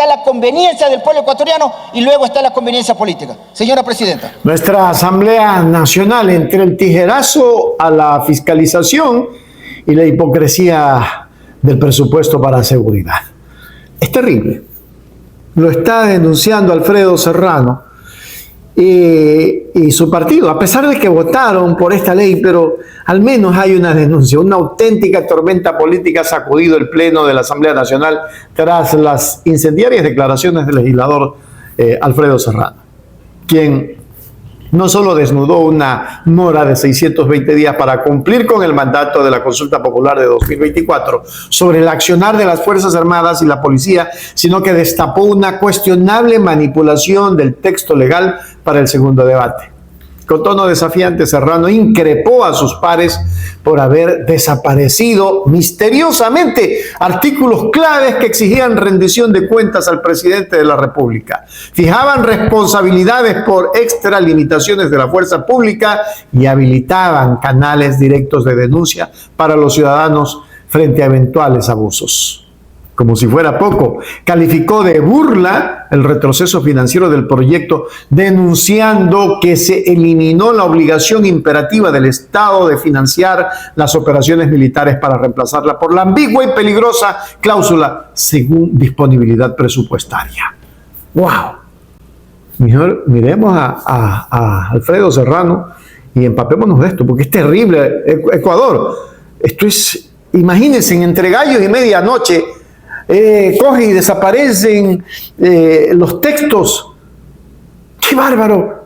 está la conveniencia del pueblo ecuatoriano y luego está la conveniencia política. Señora Presidenta. Nuestra Asamblea Nacional, entre el tijerazo a la fiscalización y la hipocresía del presupuesto para seguridad. Es terrible. Lo está denunciando Alfredo Serrano y su partido, a pesar de que votaron por esta ley, pero al menos hay una denuncia. Una auténtica tormenta política ha sacudido el Pleno de la Asamblea Nacional tras las incendiarias declaraciones del legislador Alfredo Serrano, quien no solo desnudó una mora de 620 días para cumplir con el mandato de la consulta popular de 2024 sobre el accionar de las Fuerzas Armadas y la policía, sino que destapó una cuestionable manipulación del texto legal para el segundo debate. Con tono desafiante, Serrano increpó a sus pares por haber desaparecido misteriosamente artículos claves que exigían rendición de cuentas al presidente de la República, fijaban responsabilidades por extralimitaciones de la fuerza pública y habilitaban canales directos de denuncia para los ciudadanos frente a eventuales abusos. Como si fuera poco, calificó de burla el retroceso financiero del proyecto, denunciando que se eliminó la obligación imperativa del Estado de financiar las operaciones militares para reemplazarla por la ambigua y peligrosa cláusula según disponibilidad presupuestaria. ¡Wow! Mejor miremos a Alfredo Serrano y empapémonos de esto, porque es terrible. Ecuador, esto es, imagínense, entre gallos y medianoche, cogen y desaparecen los textos. ¡Qué bárbaro!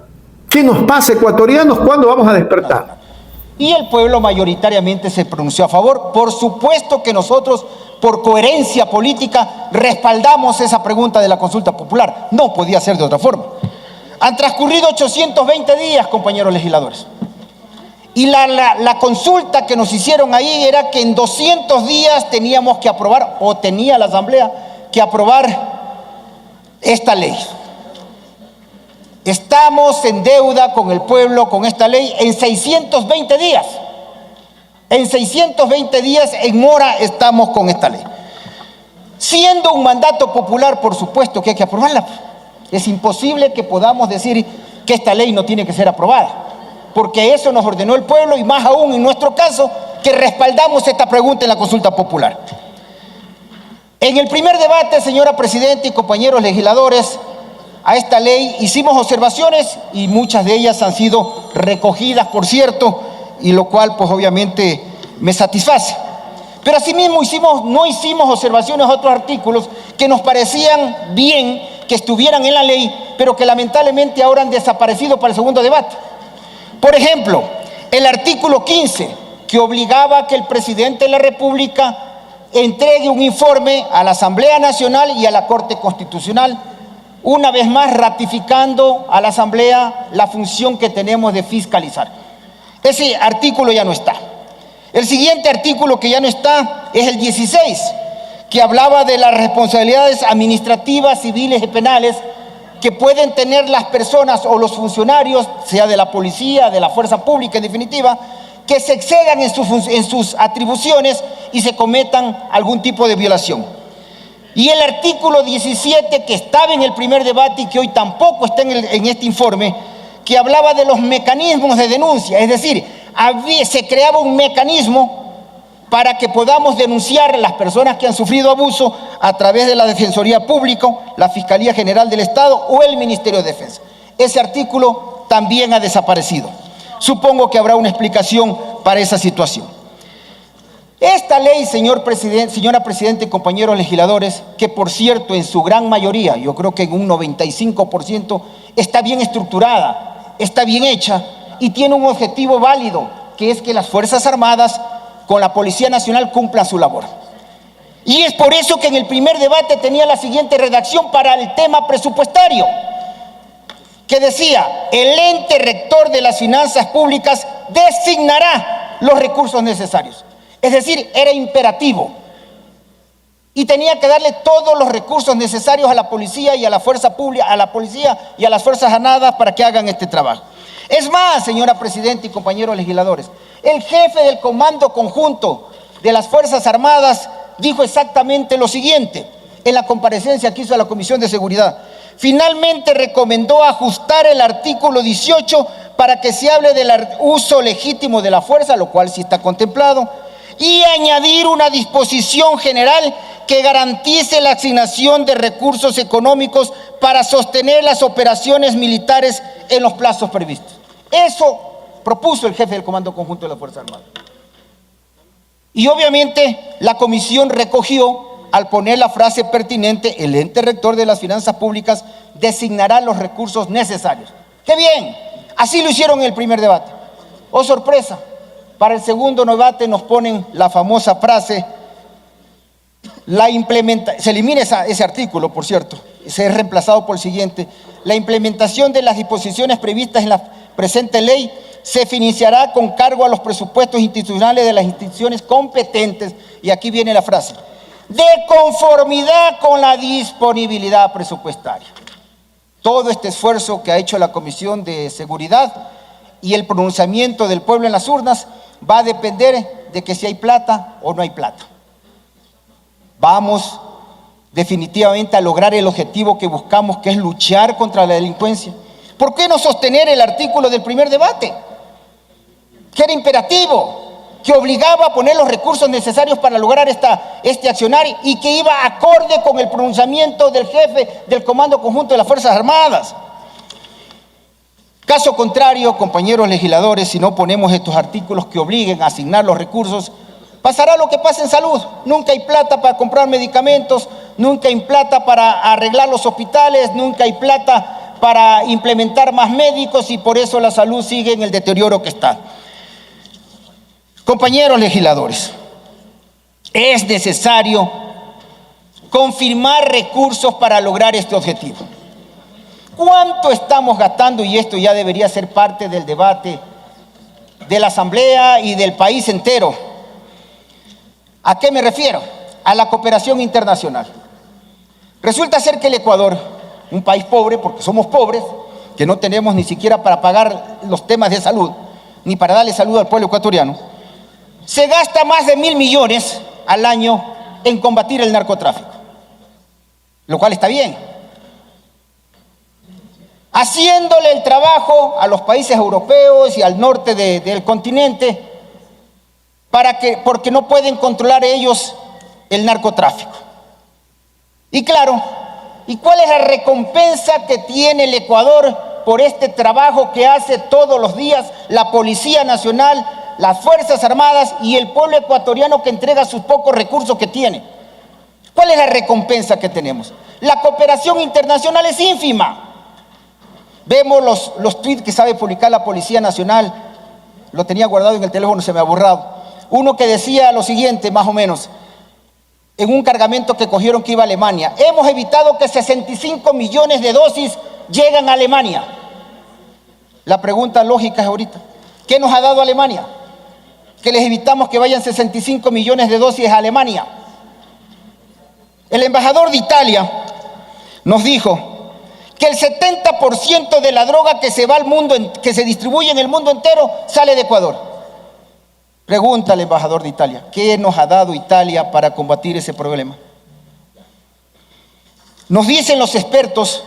¿Qué nos pasa, ecuatorianos? ¿Cuándo vamos a despertar? Y el pueblo mayoritariamente se pronunció a favor. Por supuesto que nosotros, por coherencia política, respaldamos esa pregunta de la consulta popular. No podía ser de otra forma. Han transcurrido 820 días, compañeros legisladores. Y la consulta que nos hicieron ahí era que en 200 días teníamos que aprobar, o tenía la Asamblea que aprobar esta ley. Estamos en deuda con el pueblo, con esta ley, en 620 días. En 620 días, en mora, estamos con esta ley. Siendo un mandato popular, por supuesto que hay que aprobarla. Es imposible que podamos decir que esta ley no tiene que ser aprobada, porque eso nos ordenó el pueblo, y más aún en nuestro caso, que respaldamos esta pregunta en la consulta popular. En el primer debate, señora Presidenta y compañeros legisladores, a esta ley hicimos observaciones y muchas de ellas han sido recogidas, por cierto, y lo cual pues obviamente me satisface. Pero asimismo no hicimos observaciones a otros artículos que nos parecían bien que estuvieran en la ley, pero que lamentablemente ahora han desaparecido para el segundo debate. Por ejemplo, el artículo 15, que obligaba a que el presidente de la República entregue un informe a la Asamblea Nacional y a la Corte Constitucional, una vez más ratificando a la Asamblea la función que tenemos de fiscalizar. Ese artículo ya no está. El siguiente artículo que ya no está es el 16, que hablaba de las responsabilidades administrativas, civiles y penales que pueden tener las personas o los funcionarios, sea de la policía, de la fuerza pública en definitiva, que se excedan en sus atribuciones y se cometan algún tipo de violación. Y el artículo 17, que estaba en el primer debate y que hoy tampoco está en este informe, que hablaba de los mecanismos de denuncia, es decir, se creaba un mecanismo para que podamos denunciar a las personas que han sufrido abuso a través de la Defensoría Pública, la Fiscalía General del Estado o el Ministerio de Defensa. Ese artículo también ha desaparecido. Supongo que habrá una explicación para esa situación. Esta ley, señora Presidenta y compañeros legisladores, que por cierto en su gran mayoría, yo creo que en un 95%, está bien estructurada, está bien hecha y tiene un objetivo válido, que es que las Fuerzas Armadas con la Policía Nacional cumplan su labor. Y es por eso que en el primer debate tenía la siguiente redacción para el tema presupuestario, que decía: el ente rector de las finanzas públicas designará los recursos necesarios. Es decir, era imperativo. Y tenía que darle todos los recursos necesarios a la policía y a la fuerza pública, a la policía y a las Fuerzas Armadas para que hagan este trabajo. Es más, señora Presidenta y compañeros legisladores, el jefe del Comando Conjunto de las Fuerzas Armadas dijo exactamente lo siguiente: en la comparecencia que hizo a la Comisión de Seguridad. Finalmente recomendó ajustar el artículo 18 para que se hable del uso legítimo de la fuerza, lo cual sí está contemplado, y añadir una disposición general que garantice la asignación de recursos económicos para sostener las operaciones militares en los plazos previstos. Eso propuso el jefe del Comando Conjunto de la Fuerza Armada. Y obviamente la comisión recogió al poner la frase pertinente: el ente rector de las finanzas públicas designará los recursos necesarios. ¡Qué bien! Así lo hicieron en el primer debate. ¡Oh, sorpresa! Para el segundo debate nos ponen la famosa frase, se elimina ese artículo, por cierto, se es reemplazado por el siguiente: la implementación de las disposiciones previstas en la presente ley se financiará con cargo a los presupuestos institucionales de las instituciones competentes, y aquí viene la frase, de conformidad con la disponibilidad presupuestaria. Todo este esfuerzo que ha hecho la Comisión de Seguridad y el pronunciamiento del pueblo en las urnas va a depender de que si hay plata o no hay plata. Vamos definitivamente a lograr el objetivo que buscamos, que es luchar contra la delincuencia. ¿Por qué no sostener el artículo del primer debate, que era imperativo, que obligaba a poner los recursos necesarios para lograr este accionar y que iba acorde con el pronunciamiento del jefe del Comando Conjunto de las Fuerzas Armadas? Caso contrario, compañeros legisladores, si no ponemos estos artículos que obliguen a asignar los recursos, pasará lo que pasa en salud. Nunca hay plata para comprar medicamentos, nunca hay plata para arreglar los hospitales, nunca hay plata para implementar más médicos, y por eso la salud sigue en el deterioro que está. Compañeros legisladores, es necesario confirmar recursos para lograr este objetivo. ¿Cuánto estamos gastando? Y esto ya debería ser parte del debate de la Asamblea y del país entero. ¿A qué me refiero? A la cooperación internacional. Resulta ser que el Ecuador, un país pobre, porque somos pobres, que no tenemos ni siquiera para pagar los temas de salud, ni para darle salud al pueblo ecuatoriano, se gasta más de 1.000 millones al año en combatir el narcotráfico, lo cual está bien, haciéndole el trabajo a los países europeos y al norte del continente, porque no pueden controlar ellos el narcotráfico. Y claro, ¿y cuál es la recompensa que tiene el Ecuador por este trabajo que hace todos los días la Policía Nacional, las Fuerzas Armadas y el pueblo ecuatoriano que entrega sus pocos recursos que tiene? ¿Cuál es la recompensa que tenemos? La cooperación internacional es ínfima. Vemos los tweets que sabe publicar la Policía Nacional. Lo tenía guardado en el teléfono, se me ha borrado. Uno que decía lo siguiente, más o menos, en un cargamento que cogieron que iba a Alemania: hemos evitado que 65 millones de dosis lleguen a Alemania. La pregunta lógica es ahorita, ¿qué nos ha dado Alemania? Que les evitamos que vayan 65 millones de dosis a Alemania. El embajador de Italia nos dijo que el 70% de la droga que se va al mundo, que se distribuye en el mundo entero, sale de Ecuador. Pregunta al embajador de Italia, ¿qué nos ha dado Italia para combatir ese problema? Nos dicen los expertos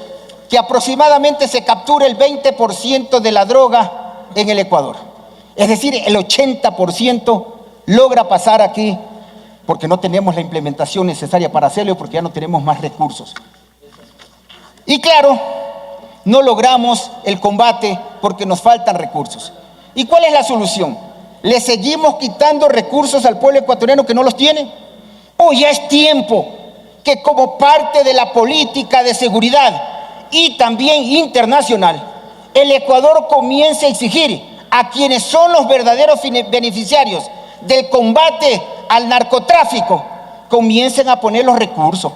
que aproximadamente se captura el 20% de la droga en el Ecuador. Es decir, el 80% logra pasar aquí porque no tenemos la implementación necesaria para hacerlo y porque ya no tenemos más recursos. Y claro, no logramos el combate porque nos faltan recursos. ¿Y cuál es la solución? ¿Le seguimos quitando recursos al pueblo ecuatoriano que no los tiene? ¿O ya es tiempo que, como parte de la política de seguridad y también internacional, el Ecuador comience a exigir a quienes son los verdaderos beneficiarios del combate al narcotráfico, comiencen a poner los recursos?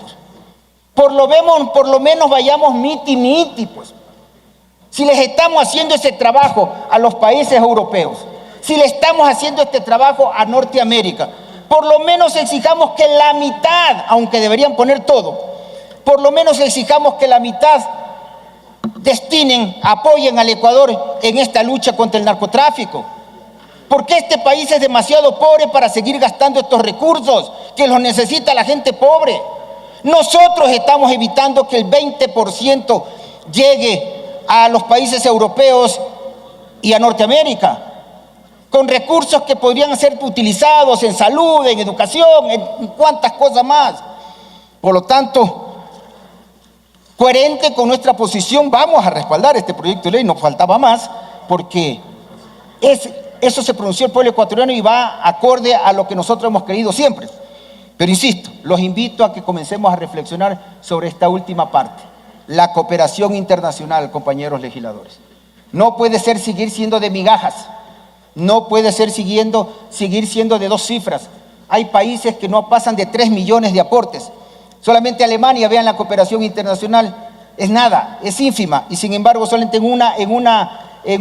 Por lo menos vayamos miti, pues. Si les estamos haciendo ese trabajo a los países europeos, si le estamos haciendo este trabajo a Norteamérica, por lo menos exijamos que la mitad, aunque deberían poner todo, por lo menos exijamos que la mitad apoyen al Ecuador en esta lucha contra el narcotráfico. Porque este país es demasiado pobre para seguir gastando estos recursos que los necesita la gente pobre. Nosotros estamos evitando que el 20% llegue a los países europeos y a Norteamérica, con recursos que podrían ser utilizados en salud, en educación, en cuantas cosas más. Por lo tanto, coherente con nuestra posición, vamos a respaldar este proyecto de ley, nos faltaba más, porque eso se pronunció el pueblo ecuatoriano y va acorde a lo que nosotros hemos creído siempre. Pero insisto, los invito a que comencemos a reflexionar sobre esta última parte, la cooperación internacional, compañeros legisladores. No puede ser seguir siendo de migajas, no puede ser seguir siendo de 2 cifras. Hay países que no pasan de 3 millones de aportes. Solamente Alemania, vean la cooperación internacional, es nada, es ínfima. Y sin embargo, solamente en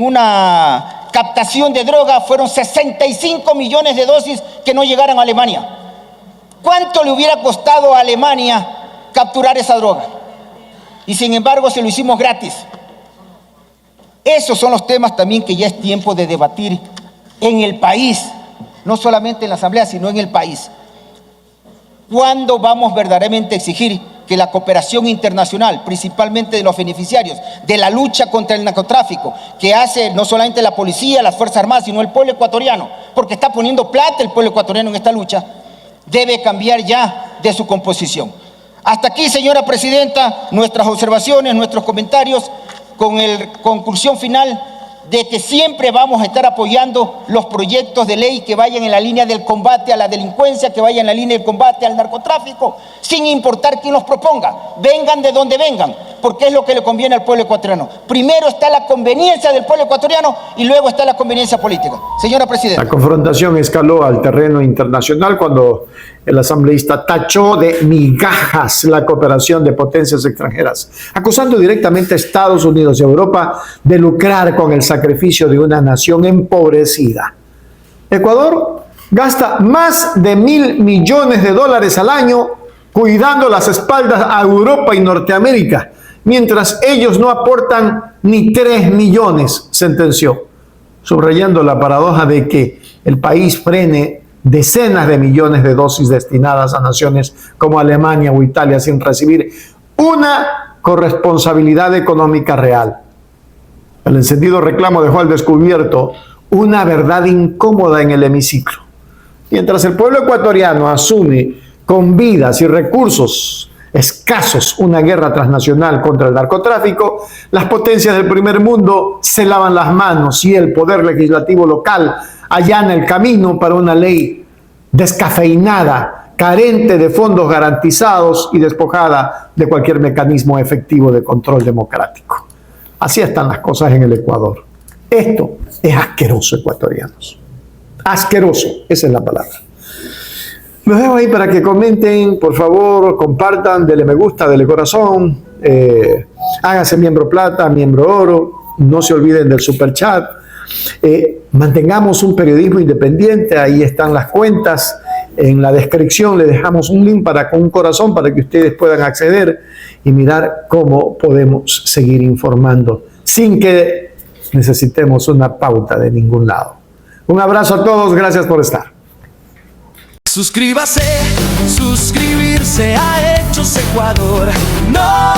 una captación de droga fueron 65 millones de dosis que no llegaron a Alemania. ¿Cuánto le hubiera costado a Alemania capturar esa droga? Y sin embargo se lo hicimos gratis. Esos son los temas también que ya es tiempo de debatir en el país, no solamente en la Asamblea, sino en el país. ¿Cuándo vamos verdaderamente a exigir que la cooperación internacional, principalmente de los beneficiarios, de la lucha contra el narcotráfico, que hace no solamente la policía, las Fuerzas Armadas, sino el pueblo ecuatoriano, porque está poniendo plata el pueblo ecuatoriano en esta lucha, debe cambiar ya de su composición? Hasta aquí, señora presidenta, nuestras observaciones, nuestros comentarios, con la conclusión final de que siempre vamos a estar apoyando los proyectos de ley que vayan en la línea del combate a la delincuencia, que vayan en la línea del combate al narcotráfico, sin importar quién los proponga, vengan de donde vengan, porque es lo que le conviene al pueblo ecuatoriano. Primero está la conveniencia del pueblo ecuatoriano y luego está la conveniencia política. Señora presidenta. La confrontación escaló al terreno internacional cuando el asambleísta tachó de migajas la cooperación de potencias extranjeras, acusando directamente a Estados Unidos y Europa de lucrar con el sacrificio de una nación empobrecida. Ecuador gasta más de $1.000 millones al año cuidando las espaldas a Europa y Norteamérica, mientras ellos no aportan ni 3 millones, sentenció, subrayando la paradoja de que el país frene decenas de millones de dosis destinadas a naciones como Alemania o Italia sin recibir una corresponsabilidad económica real. El encendido reclamo dejó al descubierto una verdad incómoda en el hemiciclo. Mientras el pueblo ecuatoriano asume con vidas y recursos escasos una guerra transnacional contra el narcotráfico, las potencias del primer mundo se lavan las manos y el poder legislativo local allana el camino para una ley descafeinada, carente de fondos garantizados y despojada de cualquier mecanismo efectivo de control democrático. Así están las cosas en el Ecuador. Esto es asqueroso, ecuatorianos. Asqueroso, esa es la palabra. Los dejo ahí para que comenten, por favor, compartan, denle me gusta, denle corazón, háganse miembro plata, miembro oro, no se olviden del super chat. Mantengamos un periodismo independiente, ahí están las cuentas, en la descripción le dejamos un link con un corazón para que ustedes puedan acceder y mirar cómo podemos seguir informando sin que necesitemos una pauta de ningún lado. Un abrazo a todos, gracias por estar. Suscríbase, suscribirse a Hechos Ecuador. No